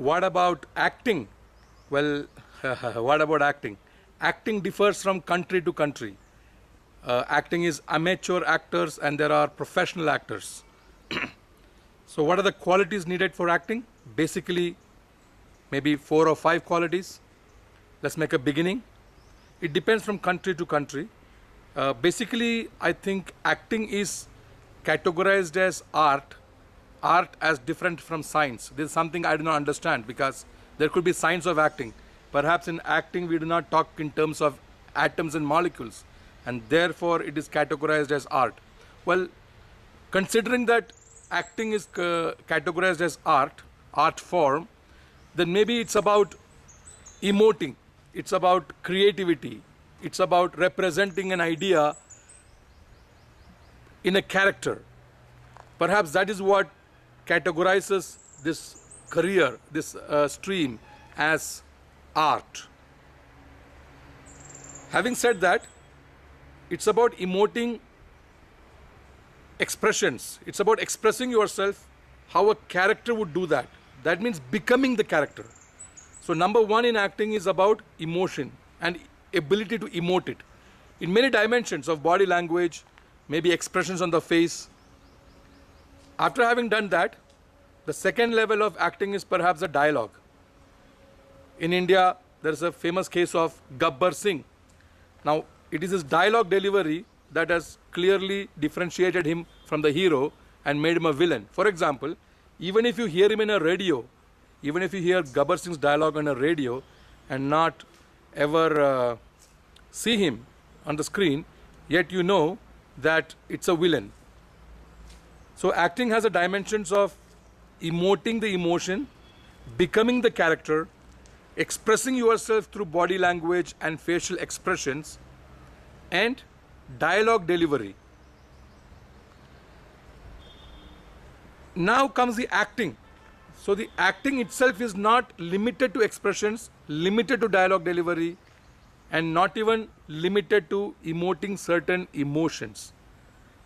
What about acting? Well, what about acting? Acting differs from country to country. Acting is amateur actors and there are professional actors. So what are the qualities needed for acting? Basically, maybe 4 or 5 qualities. Let's make a beginning. It depends from country to country. Basically, I think acting is categorized as art as different from science. This is something I do not understand because there could be science of acting. Perhaps in acting we do not talk in terms of atoms and molecules, and therefore it is categorized as art. Well, considering that acting is categorized as art form, then maybe it's about emoting, it's about creativity, it's about representing an idea in a character. Perhaps that is what categorizes this career, this stream as art. Having said that, it's about emoting expressions. It's about expressing yourself how a character would do that. That means becoming the character. So number one in acting is about emotion and ability to emote it in many dimensions of body language, maybe expressions on the face. After having done that, the second level of acting is perhaps the dialogue. In India, there is a famous case of Gabbar Singh. Now, it is his dialogue delivery that has clearly differentiated him from the hero and made him a villain. For example, even if you hear him in a radio, even if you hear Gabbar Singh's dialogue on a radio and not ever see him on the screen, yet you know that it's a villain. So acting has a dimensions of emoting the emotion, becoming the character, expressing yourself through body language and facial expressions, and dialogue delivery. Now comes the acting. So the acting itself is not limited to expressions, limited to dialogue delivery, and not even limited to emoting certain emotions.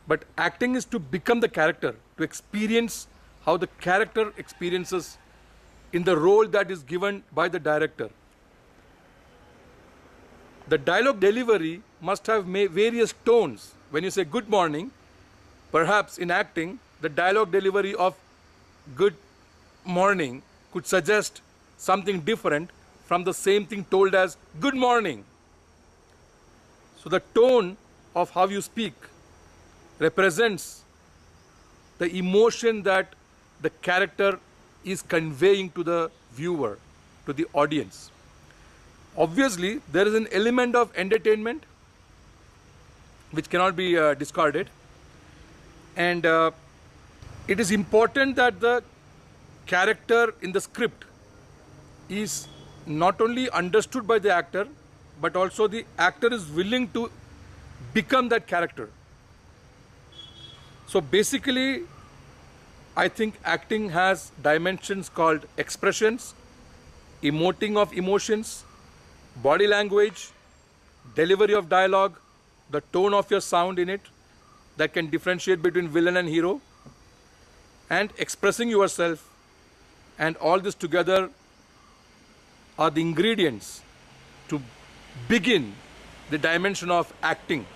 But acting is to become the character, to experience how the character experiences in the role that is given by the director. The dialogue delivery must have various tones. When you say good morning, perhaps in acting, the dialogue delivery of good morning could suggest something different from the same thing told as good morning. So the tone of how you speak represents the emotion that the character is conveying to the viewer, to the audience. Obviously, there is an element of entertainment which cannot be discarded, and it is important that the character in the script is not only understood by the actor, but also the actor is willing to become that character. So basically, I think acting has dimensions called expressions, emoting of emotions, body language, delivery of dialogue, the tone of your sound in it that can differentiate between villain and hero, and expressing yourself. And all this together are the ingredients to begin the dimension of acting.